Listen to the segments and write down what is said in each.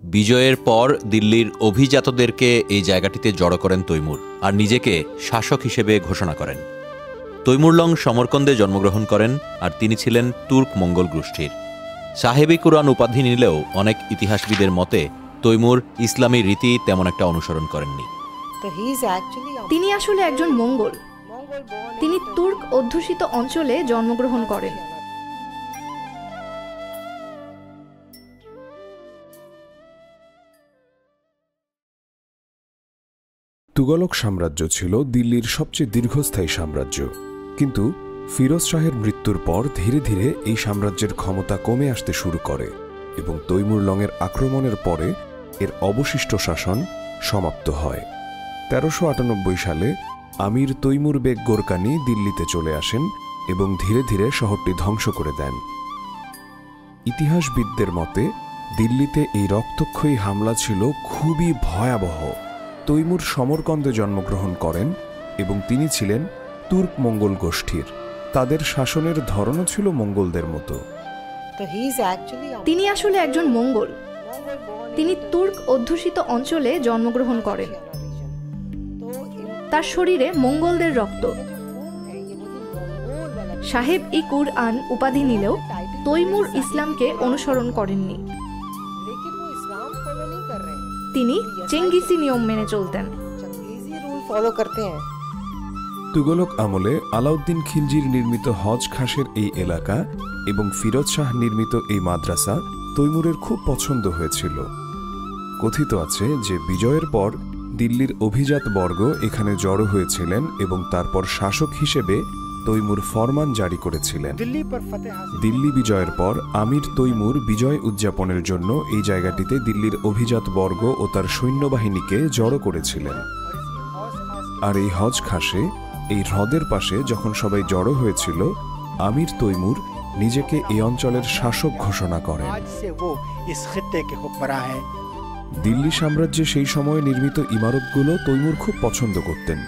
বিজয়ের পর দিল্লির অভিজাতদেরকে এই জায়গাটিতে জড়ো করেন তৈমুর আর নিজেকে শাসক হিসেবে ঘোষণা করেন। তৈমুরলং সমরকন্দে জন্মগ্রহণ করেন আর তিনি ছিলেন তুর্ক মঙ্গল গোষ্ঠীর। সাহেব-ই কুরআন উপাধি নিলেও অনেক ইতিহাসবিদের মতে তৈমুর ইসলামী রীতি তেমন একটা অনুসরণ করেননি। তিনি আসলে একজন মঙ্গল। তিনি তুর্ক অধ্যুষিত অঞ্চলে জন্মগ্রহণ করেন। তুগলক সাম্রাজ্য ছিল দিল্লির সবচেয়ে দীর্ঘস্থায়ী সাম্রাজ্য, কিন্তু ফিরোজ শাহের মৃত্যুর পর ধীরে ধীরে এই সাম্রাজ্যের ক্ষমতা কমে আসতে শুরু করে এবং তৈমুরলংয়ের আক্রমণের পরে এর অবশিষ্ট শাসন সমাপ্ত হয়। 1398 সালে আমির তৈমুর বেগ গোরকানি দিল্লিতে চলে আসেন এবং ধীরে ধীরে শহরটি ধ্বংস করে দেন। ইতিহাসবিদদের মতে দিল্লিতে এই রক্তক্ষয়ী হামলা ছিল খুবই ভয়াবহ। তৈমুর সমরকন্দে জন্মগ্রহণ করেন এবং তিনি ছিলেন তুর্ক মঙ্গল গোষ্ঠীর। তাদের শাসনের ধরনও ছিল মঙ্গলদের মতো। তিনি আসলে একজন মঙ্গল। তিনি তুর্ক অধ্যুষিত অঞ্চলে জন্মগ্রহণ করেন। তার শরীরে মঙ্গলদের রক্ত। সাহেব-ই কুরআন উপাধি নিলেও তৈমুর ইসলামকে অনুসরণ করেননি। তিনি চেঙ্গিসি নিয়ম মেনে চলতেন। তুগলক আমলে আলাউদ্দিন খিলজির নির্মিত হজ খাসের এই এলাকা এবং ফিরোজ শাহ নির্মিত এই মাদ্রাসা তৈমুরের খুব পছন্দ হয়েছিল। কথিত আছে যে বিজয়ের পর দিল্লির অভিজাত বর্গ এখানে জড়ো হয়েছিলেন এবং তারপর শাসক হিসেবে তৈমুর ফরমান জারি করেছিলেন। দিল্লি বিজয়ের পর আমির তৈমুর বিজয় উদযাপনের জন্য এই জায়গাটিতে দিল্লির অভিজাত বর্গ ও তার সৈন্যবাহিনীকে জড়ো করেছিলেন। আর এই হজ খাসে এই হ্রদের পাশে যখন সবাই জড়ো হয়েছিল, আমির তৈমুর নিজেকে এই অঞ্চলের শাসক ঘোষণা করেন। দিল্লি সাম্রাজ্যে সেই সময়ে নির্মিত ইমারতগুলো তৈমুর খুব পছন্দ করতেন।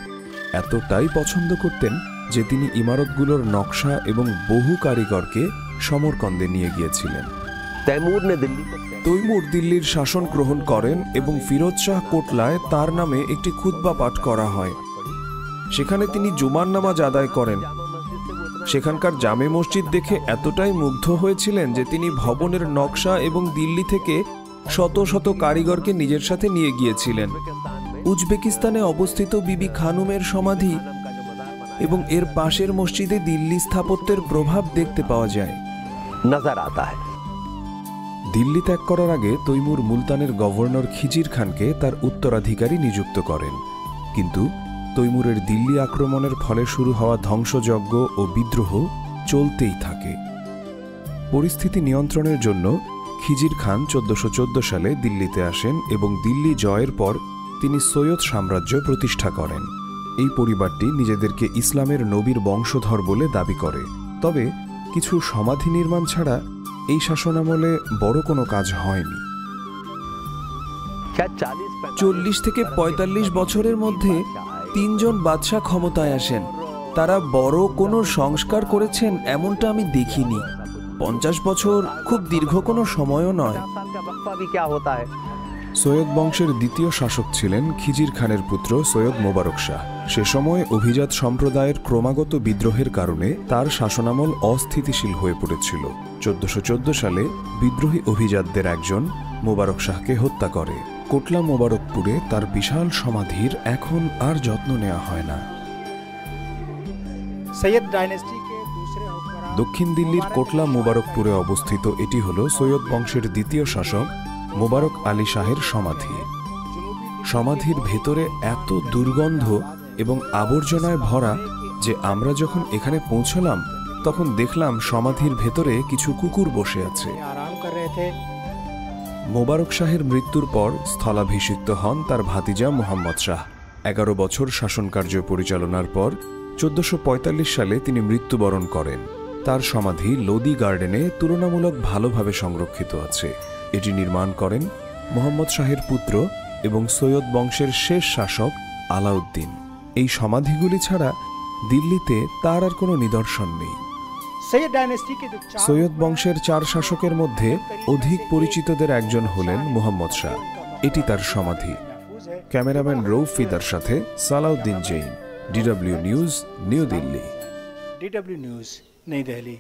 এতটাই পছন্দ করতেন যে তিনি ইমারতগুলোর নকশা এবং বহু কারিগরকে সমরকন্দে নিয়ে গিয়েছিলেন। তৈমুর দিল্লির শাসন গ্রহণ করেন এবং ফিরোজ শাহ কোটলায় তার নামে একটি খুতবা পাঠ করা হয়। সেখানে তিনি জুমার নামাজ আদায় করেন। সেখানকার জামে মসজিদ দেখে এতটাই মুগ্ধ হয়েছিলেন যে তিনি ভবনের নকশা এবং দিল্লি থেকে শত শত কারিগরকে নিজের সাথে নিয়ে গিয়েছিলেন। উজবেকিস্তানে অবস্থিত বিবি খানুমের সমাধি এবং এর পাশের মসজিদে দিল্লি স্থাপত্যের প্রভাব দেখতে পাওয়া যায়। দিল্লি ত্যাগ করার আগে তৈমুর মুলতানের গভর্নর খিজির খানকে তার উত্তরাধিকারী নিযুক্ত করেন, কিন্তু তৈমুরের দিল্লি আক্রমণের ফলে শুরু হওয়া ধ্বংসযজ্ঞ ও বিদ্রোহ চলতেই থাকে। পরিস্থিতি নিয়ন্ত্রণের জন্য খিজির খান 1414 সালে দিল্লিতে আসেন এবং দিল্লি জয়ের পর তিনি সৈয়দ সাম্রাজ্য প্রতিষ্ঠা করেন। এই পরিবারটি নিজেদেরকে ইসলামের নবীর বংশধর বলে দাবি করে, তবে কিছু সমাধি নির্মাণ ছাড়া এই শাসনামলে বড় কোনো কাজ হয়নি। 40 থেকে 45 বছরের মধ্যে 3 জন বাদশাহ ক্ষমতায় আসেন। তারা বড় কোনো সংস্কার করেছেন এমনটা আমি দেখিনি। 50 বছর খুব দীর্ঘ কোনো সময়ও নয়। সৈয়দ বংশের দ্বিতীয় শাসক ছিলেন খিজির খানের পুত্র সৈয়দ মোবারক শাহ। সে সময় অভিজাত সম্প্রদায়ের ক্রমাগত বিদ্রোহের কারণে তার শাসনামল অস্থিতিশীল হয়ে পড়েছিল। 1414 সালে বিদ্রোহী অভিজাতদের একজন মোবারক শাহকে হত্যা করে। কোটলা মোবারকপুরে তার বিশাল সমাধির এখন আর যত্ন নেওয়া হয় না। দক্ষিণ দিল্লির কোটলা মোবারকপুরে অবস্থিত এটি হল সৈয়দ বংশের দ্বিতীয় শাসক মোবারক আলী শাহের সমাধি। সমাধির ভেতরে এত দুর্গন্ধ এবং আবর্জনায় ভরা যে আমরা যখন এখানে পৌঁছলাম তখন দেখলাম সমাধির ভেতরে কিছু কুকুর বসে আছে। মোবারক শাহের মৃত্যুর পর স্থলাভিষিক্ত হন তার ভাতিজা মোহাম্মদ শাহ। 11 বছর শাসনকার্য পরিচালনার পর 1445 সালে তিনি মৃত্যুবরণ করেন। তার সমাধি লোদি গার্ডেনে তুলনামূলক ভালোভাবে সংরক্ষিত আছে। এটি নির্মাণ করেন মোহাম্মদ শাহের পুত্র এবং সৈয়দ বংশের শেষ শাসক আলাউদ্দিন। এই সমাধিগুলি ছাড়া দিল্লিতে তার আর কোনো নিদর্শন নেই। সৈয়দ বংশের 4 শাসকের মধ্যে অধিক পরিচিতদের একজন হলেন মুহাম্মদ শাহ। এটি তার সমাধি। ক্যামেরাম্যান রৌফ ফিদার সাথে Salahuddin Zain, DW news, new Delhi. DW news, Nai Delhi.